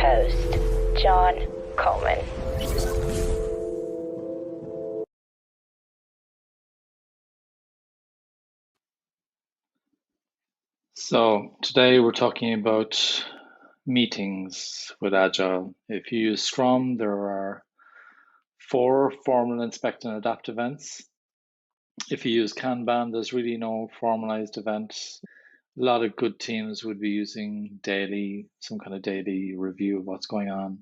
host, John Coleman. So today we're talking about meetings with Agile. If you use Scrum, there are 4 formal, inspect, and adapt events. If you use Kanban, there's really no formalized events. A lot of good teams would be using some kind of daily review of what's going on.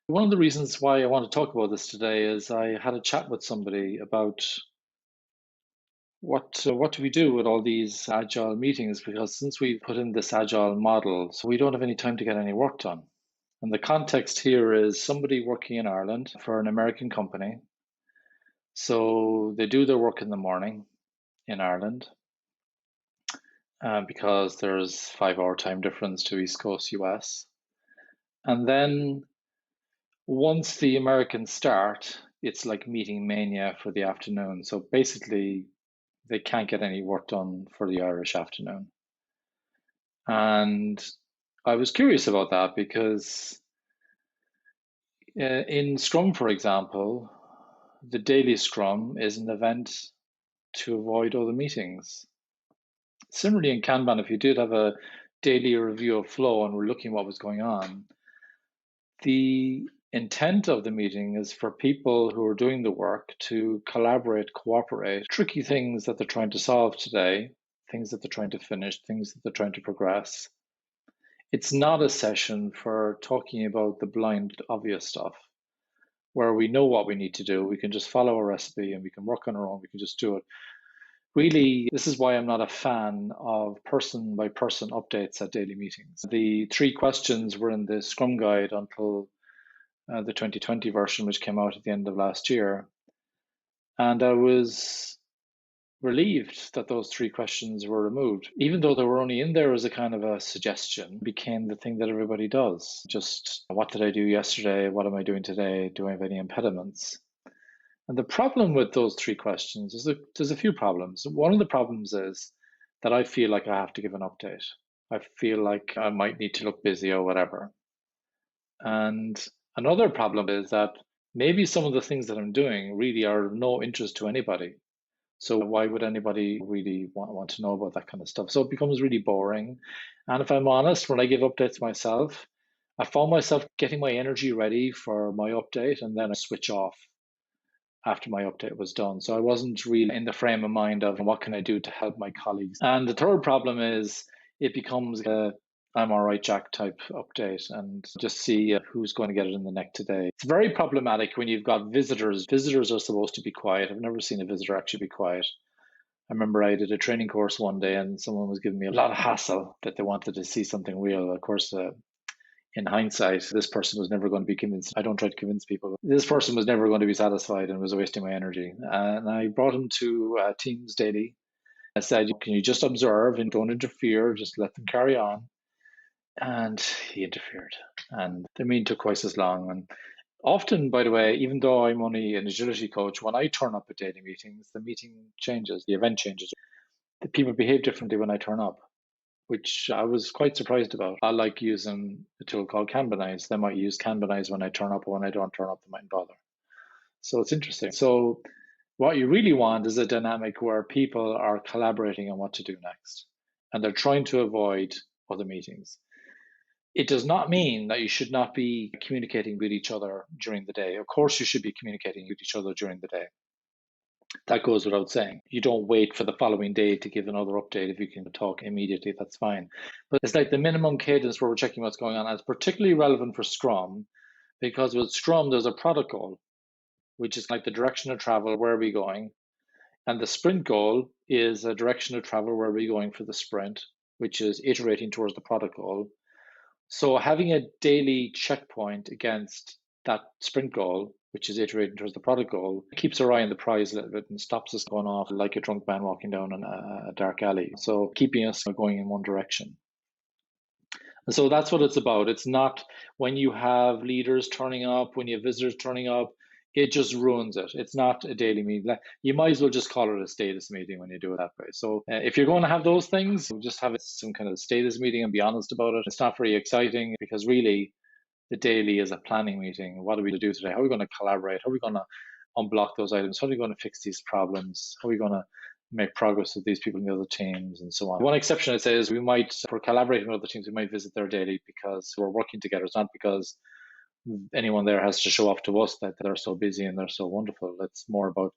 One of the reasons why I want to talk about this today is I had a chat with somebody about what do we do with all these agile meetings? Because since we put in this agile model, so we don't have any time to get any work done. And the context here is somebody working in Ireland for an American company. So they do their work in the morning in Ireland because there's 5-hour time difference to East Coast US. And then once the Americans start, it's like meeting mania for the afternoon. So basically, they can't get any work done for the Irish afternoon. And I was curious about that because in Scrum, for example, the daily Scrum is an event to avoid other meetings. Similarly, in Kanban, if you did have a daily review of flow and we're looking what was going on, the intent of the meeting is for people who are doing the work to collaborate, cooperate, tricky things that they're trying to solve today, things that they're trying to finish, things that they're trying to progress. It's not a session for talking about the blind, obvious stuff where we know what we need to do. We can just follow a recipe and we can work on our own. We can just do it. Really, this is why I'm not a fan of person by person updates at daily meetings. The 3 questions were in the Scrum Guide until the 2020 version, which came out at the end of last year. And I was relieved that those 3 questions were removed, even though they were only in there as a kind of a suggestion, became the thing that everybody does. Just what did I do yesterday? What am I doing today? Do I have any impediments? And the problem with those 3 questions is that there's a few problems. One of the problems is that I feel like I have to give an update. I feel like I might need to look busy or whatever. And another problem is that maybe some of the things that I'm doing really are of no interest to anybody. So why would anybody really want to know about that kind of stuff? So it becomes really boring. And if I'm honest, when I give updates myself, I found myself getting my energy ready for my update and then I switch off after my update was done. So I wasn't really in the frame of mind of what can I do to help my colleagues. And the third problem is it becomes a I'm all right, Jack type update and just see who's going to get it in the neck today. It's very problematic when you've got visitors. Visitors are supposed to be quiet. I've never seen a visitor actually be quiet. I remember I did a training course one day and someone was giving me a lot of hassle that they wanted to see something real. Of course, in hindsight, this person was never going to be convinced. I don't try to convince people. This person was never going to be satisfied and was wasting my energy. And I brought him to Teams Daily. I said, can you just observe and don't interfere? Just let them carry on. And he interfered. And the meeting took twice as long. And often, by the way, even though I'm only an agility coach, when I turn up at daily meetings, the meeting changes, the event changes. The people behave differently when I turn up, which I was quite surprised about. I like using a tool called Kanbanize. They might use Kanbanize when I turn up, or when I don't turn up, they mightn't bother. So it's interesting. So what you really want is a dynamic where people are collaborating on what to do next, and they're trying to avoid other meetings. It does not mean that you should not be communicating with each other during the day. Of course, you should be communicating with each other during the day. That goes without saying. You don't wait for the following day to give another update. If you can talk immediately, that's fine. But it's like the minimum cadence where we're checking what's going on. And it's particularly relevant for Scrum because with Scrum, there's a product goal, which is like the direction of travel, where are we going? And the sprint goal is a direction of travel, where are we going for the sprint, which is iterating towards the product goal. So having a daily checkpoint against that sprint goal, which is iterating towards the product goal, keeps our eye on the prize a little bit and stops us going off like a drunk man walking down a dark alley. So keeping us going in one direction. And so that's what it's about. It's not when you have leaders turning up, when you have visitors turning up, it just ruins it. It's not a daily meeting. You might as well just call it a status meeting when you do it that way. So if you're going to have those things, just have some kind of status meeting and be honest about it. It's not very exciting because really the daily is a planning meeting. What are we going to do today? How are we going to collaborate? How are we going to unblock those items? How are we going to fix these problems? How are we going to make progress with these people in the other teams and so on? One exception I'd say is we might, for collaborating with other teams, we might visit their daily because we're working together. It's not because anyone there has to show off to us that they're so busy and they're so wonderful. It's more about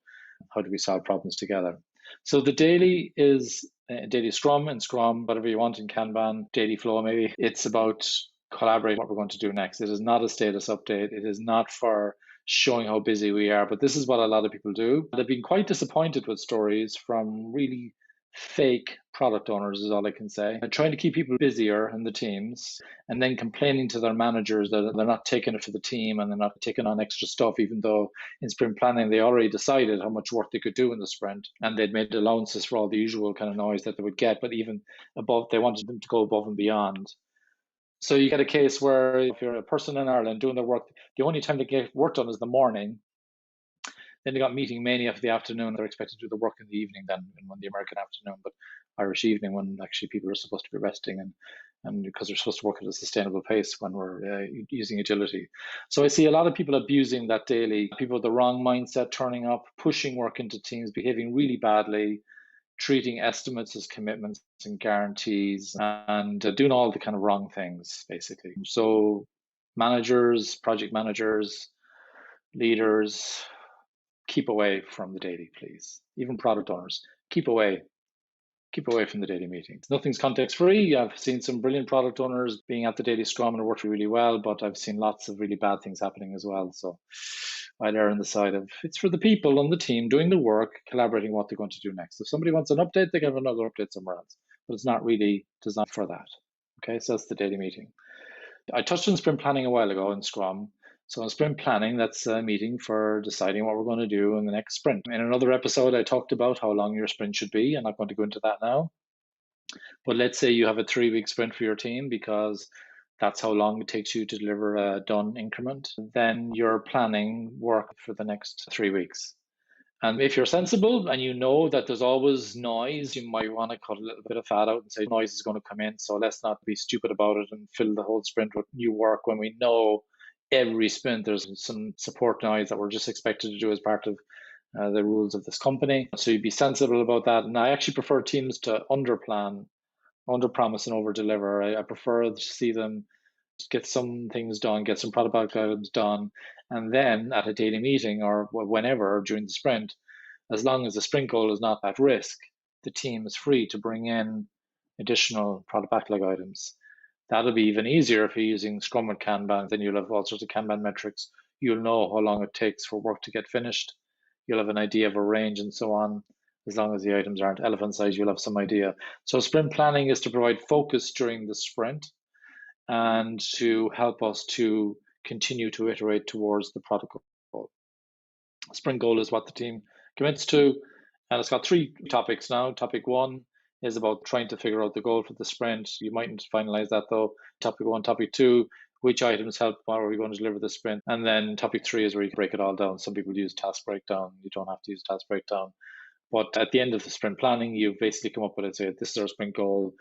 how do we solve problems together. So the daily is daily Scrum and Scrum, whatever you want in Kanban, daily flow maybe. It's about collaborating what we're going to do next. It is not a status update. It is not for showing how busy we are, but this is what a lot of people do. They've been quite disappointed with stories from really fake product owners is all I can say. They're trying to keep people busier in the teams and then complaining to their managers that they're not taking it for the team and they're not taking on extra stuff, even though in sprint planning they already decided how much work they could do in the sprint and they'd made allowances for all the usual kind of noise that they would get, but even above, they wanted them to go above and beyond. So you get a case where if you're a person in Ireland doing their work, the only time to get work done is the morning. Then they got meeting mania for the afternoon. They're expected to do the work in the evening then, in the American afternoon, but Irish evening when actually people are supposed to be resting and because they're supposed to work at a sustainable pace when we're using agility. So I see a lot of people abusing that daily, people with the wrong mindset turning up, pushing work into teams, behaving really badly, treating estimates as commitments and guarantees, and doing all the kind of wrong things, basically. So managers, project managers, leaders, keep away from the daily, please. Even product owners, keep away from the daily meetings. Nothing's context free. I've seen some brilliant product owners being at the daily Scrum and it worked really well, but I've seen lots of really bad things happening as well. So I'd err on the side of it's for the people on the team doing the work, collaborating what they're going to do next. If somebody wants an update, they can have another update somewhere else, but it's not really designed for that. Okay, so that's the daily meeting. I touched on sprint planning a while ago in Scrum. So in sprint planning, that's a meeting for deciding what we're going to do in the next sprint. In another episode, I talked about how long your sprint should be. I'm not going to go into that now. But let's say you have a 3-week sprint for your team because that's how long it takes you to deliver a done increment. Then you're planning work for the next 3 weeks. And if you're sensible and you know that there's always noise, you might want to cut a little bit of fat out and say noise is going to come in. So let's not be stupid about it and fill the whole sprint with new work when we know every sprint there's some support noise that we're just expected to do as part of the rules of this company. So you'd be sensible about that. And I actually prefer teams to underplan, under promise and over deliver. I prefer to see them get some things done, get some product items done, and then at a daily meeting or whenever during the sprint, as long as the sprint goal is not at risk, the team is free to bring in additional product backlog items. That'll be even easier if you're using Scrum with Kanban. Then you'll have all sorts of Kanban metrics. You'll know how long it takes for work to get finished. You'll have an idea of a range and so on. As long as the items aren't elephant size, you'll have some idea. So sprint planning is to provide focus during the sprint and to help us to continue to iterate towards the product goal. Sprint goal is what the team commits to, and it's got 3 topics now. Topic 1 is about trying to figure out the goal for the sprint. You mightn't finalize that though. Topic 1, topic 2, which items help, what are we going to deliver the sprint? And then topic 3 is where you can break it all down. Some people use task breakdown. You don't have to use task breakdown. But at the end of the sprint planning, you basically come up with it, say, this is our sprint goal,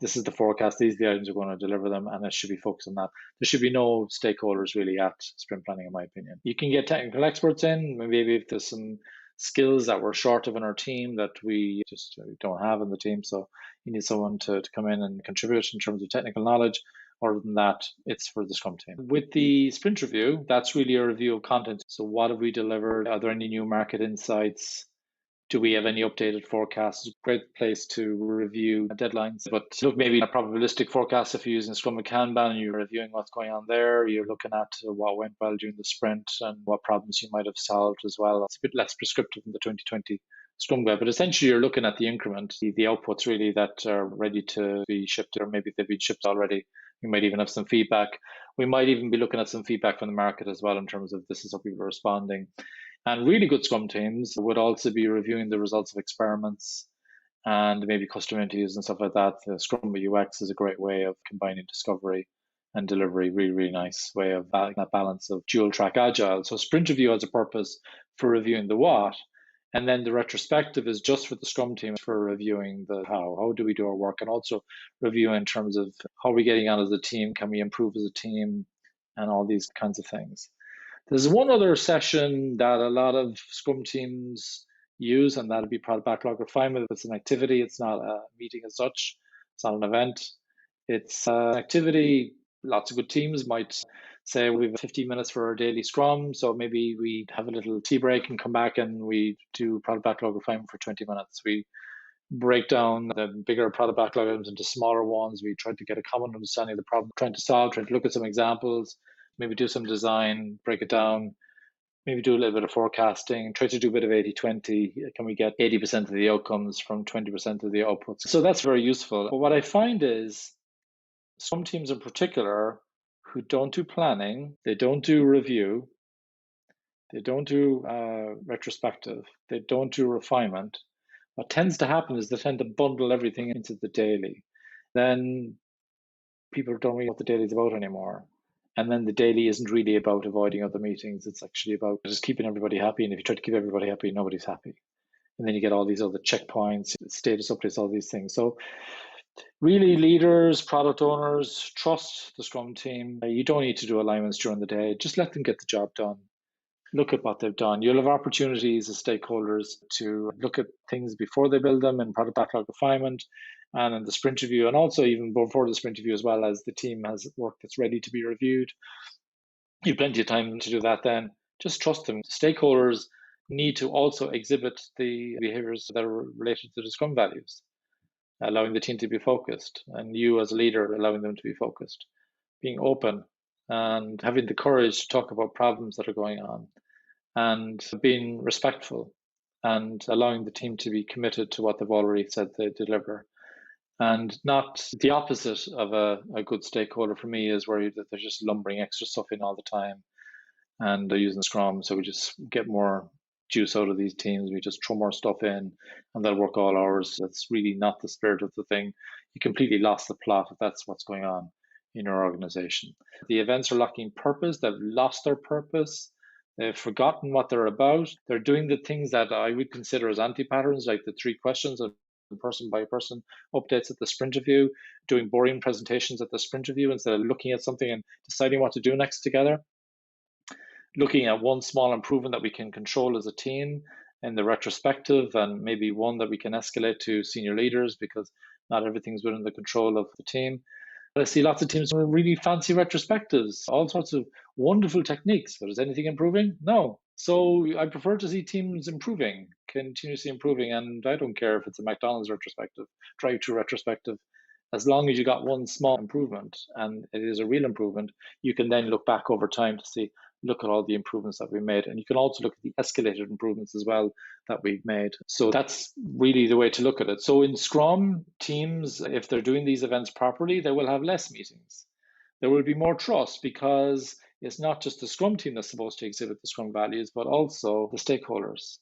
this is the forecast, these are the items we're going to deliver them, and it should be focused on that. There should be no stakeholders really at sprint planning, in my opinion. You can get technical experts in, maybe if there's some skills that we're short of in our team that we just don't have in the team. So you need someone to come in and contribute in terms of technical knowledge. Other than that, it's for the Scrum team. With the sprint review, that's really a review of content. So what have we delivered? Are there any new market insights? Do we have any updated forecasts? It's a great place to review deadlines. But look, maybe a probabilistic forecast if you're using Scrum and Kanban and you're reviewing what's going on there. You're looking at what went well during the sprint and what problems you might have solved as well. It's a bit less prescriptive in the 2020 Scrum Guide. But essentially, you're looking at the increment, the outputs really that are ready to be shipped, or maybe they've been shipped already. You might even have some feedback. We might even be looking at some feedback from the market as well in terms of this is how people are responding. And really good Scrum teams would also be reviewing the results of experiments and maybe customer interviews and stuff like that. The Scrum with UX is a great way of combining discovery and delivery. Really, really nice way of that balance of dual track agile. So sprint review has a purpose for reviewing the what, and then the retrospective is just for the Scrum team for reviewing the how. How do we do our work? And also review in terms of how are we getting on as a team? Can we improve as a team? And all these kinds of things. There's one other session that a lot of Scrum teams use, and that'll be product backlog refinement. It's an activity. It's not a meeting as such. It's not an event. It's an activity. Lots of good teams might say we have 15 minutes for our daily Scrum. So maybe we have a little tea break and come back and we do product backlog refinement for 20 minutes. We break down the bigger product backlog items into smaller ones. We try to get a common understanding of the problem, trying to solve, trying to look at some examples, maybe do some design, break it down, maybe do a little bit of forecasting, try to do a bit of 80-20. Can we get 80% of the outcomes from 20% of the outputs? So that's very useful. But what I find is some teams in particular who don't do planning, they don't do review, they don't do retrospective, they don't do refinement. What tends to happen is they tend to bundle everything into the daily. Then people don't really know what the daily is about anymore. And then the daily isn't really about avoiding other meetings. It's actually about just keeping everybody happy. And if you try to keep everybody happy, nobody's happy. And then you get all these other checkpoints, status updates, all these things. So really, leaders, product owners, trust the Scrum team. You don't need to do alignments during the day. Just let them get the job done. Look at what they've done. You'll have opportunities as stakeholders to look at things before they build them in product backlog refinement and in the sprint review, and also even before the sprint review as well, as the team has work that's ready to be reviewed. You have plenty of time to do that then. Just trust them. Stakeholders need to also exhibit the behaviors that are related to the Scrum values, allowing the team to be focused, and you as a leader allowing them to be focused, being open and having the courage to talk about problems that are going on, and being respectful and allowing the team to be committed to what they've already said they deliver. And not the opposite of a good stakeholder for me is where they're just lumbering extra stuff in all the time and they're using Scrum. So we just get more juice out of these teams. We just throw more stuff in and they'll work all hours. That's really not the spirit of the thing. You completely lost the plot if that's what's going on in your organization. The events are lacking purpose. They've lost their purpose. They've forgotten what they're about. They're doing the things that I would consider as anti-patterns, like the 3 questions of person by person updates at the sprint review, doing boring presentations at the sprint review instead of looking at something and deciding what to do next together. Looking at one small improvement that we can control as a team in the retrospective, and maybe one that we can escalate to senior leaders because not everything's within the control of the team. But I see lots of teams doing really fancy retrospectives, all sorts of wonderful techniques. But is anything improving? No. So I prefer to see teams improving, continuously improving. And I don't care if it's a McDonald's retrospective, drive-through retrospective. As long as you got one small improvement and it is a real improvement, you can then look back over time to see, look at all the improvements that we made. And you can also look at the escalated improvements as well that we've made. So that's really the way to look at it. So in Scrum, teams, if they're doing these events properly, they will have less meetings. There will be more trust because it's not just the Scrum team that's supposed to exhibit the Scrum values, but also the stakeholders.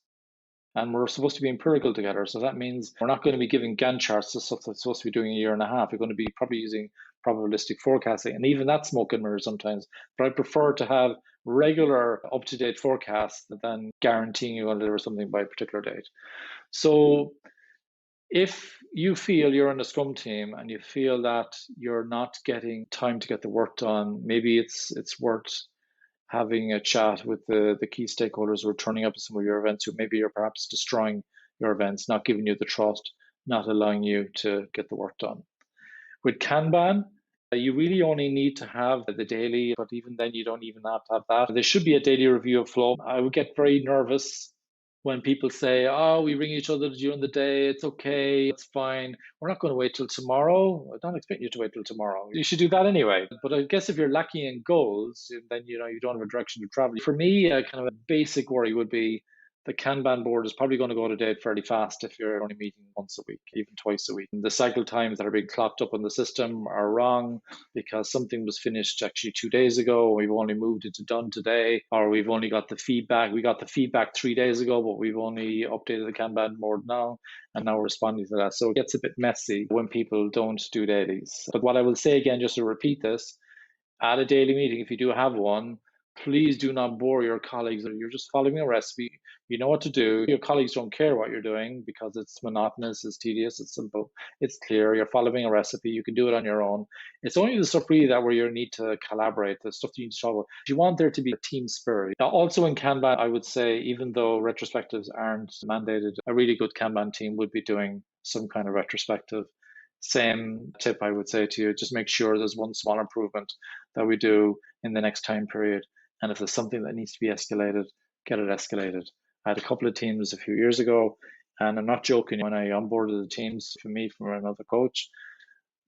And we're supposed to be empirical together. So that means we're not going to be giving Gantt charts to stuff that's supposed to be doing a year and a half. We're going to be probably using probabilistic forecasting. And even that's smoke and mirrors sometimes. But I prefer to have regular up-to-date forecasts than guaranteeing you will deliver something by a particular date. So if you feel you're on a Scrum team and you feel that you're not getting time to get the work done, maybe it's worth having a chat with the key stakeholders who are turning up at some of your events, who maybe are perhaps destroying your events, not giving you the trust, not allowing you to get the work done. With Kanban, you really only need to have the daily, but even then you don't even have to have that. There should be a daily review of flow. I would get very nervous when people say, oh, we ring each other during the day, it's okay, it's fine. We're not going to wait till tomorrow. I don't expect you to wait till tomorrow. You should do that anyway. But I guess if you're lacking in goals, then you don't have a direction to travel. For me, kind of a basic worry would be the Kanban board is probably going to go out of date fairly fast if you're only meeting once a week, even twice a week. And the cycle times that are being clocked up on the system are wrong because something was finished actually 2 days ago. We've only moved it to done today, or we've only got the feedback. We got the feedback 3 days ago, but we've only updated the Kanban board now, and now we're responding to that. So it gets a bit messy when people don't do dailies. But what I will say again, just to repeat this, at a daily meeting, if you do have one, please do not bore your colleagues. You're just following a recipe. You know what to do. Your colleagues don't care what you're doing because it's monotonous, it's tedious, it's simple, it's clear. You're following a recipe. You can do it on your own. It's only the stuff really that where you need to collaborate, the stuff that you need to talk about. You want there to be a team spirit. Now, also in Kanban, I would say, even though retrospectives aren't mandated, a really good Kanban team would be doing some kind of retrospective. Same tip I would say to you, just make sure there's one small improvement that we do in the next time period. And if there's something that needs to be escalated, get it escalated. I had a couple of teams a few years ago, and I'm not joking, when I onboarded the teams for me from another coach,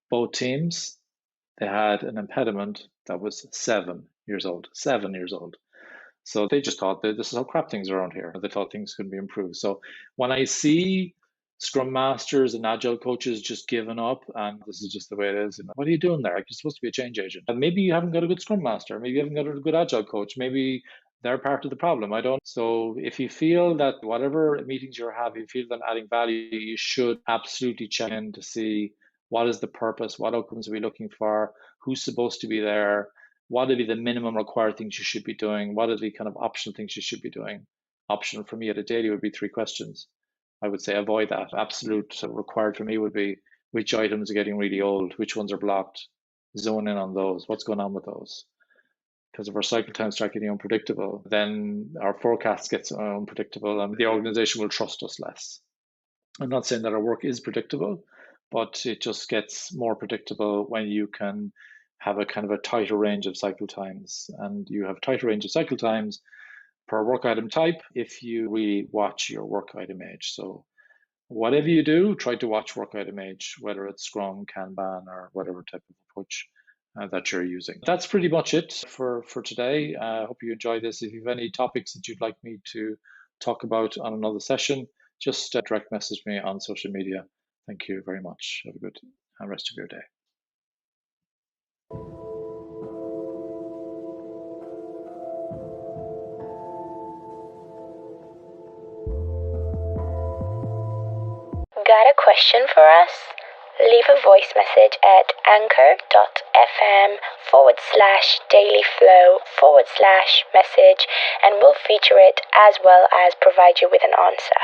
both teams, they had an impediment that was 7 years old, 7 years old. So they just thought that this is how crap things are around here. They thought things could be improved. So when I see Scrum Masters and Agile coaches just giving up, and this is just the way it is, what are you doing there? You're supposed to be a change agent. And maybe you haven't got a good Scrum Master. Maybe you haven't got a good Agile coach. Maybe they're part of the problem. I don't. So if you feel that whatever meetings you're having, you feel them adding value, you should absolutely check in to see what is the purpose, what outcomes are we looking for, who's supposed to be there, what are the minimum required things you should be doing? What are the kind of optional things you should be doing? Optional for me at a daily would be 3 questions. I would say avoid that. Absolute required for me would be which items are getting really old, which ones are blocked, zone in on those, what's going on with those. Because if our cycle times start getting unpredictable, then our forecasts get unpredictable and the organization will trust us less. I'm not saying that our work is predictable, but it just gets more predictable when you can have a kind of a tighter range of cycle times. And you have tighter range of cycle times per work item type if you really watch your work item age. So whatever you do, try to watch work item age, whether it's Scrum, Kanban, or whatever type of approach that you're using. That's pretty much it for today. I hope you enjoyed this. If you have any topics that you'd like me to talk about on another session, just direct message me on social media. Thank you very much. Have a good rest of your day. Got a question for us? Leave a voice message at anchor.fm/dailyflow/message and we'll feature it as well as provide you with an answer.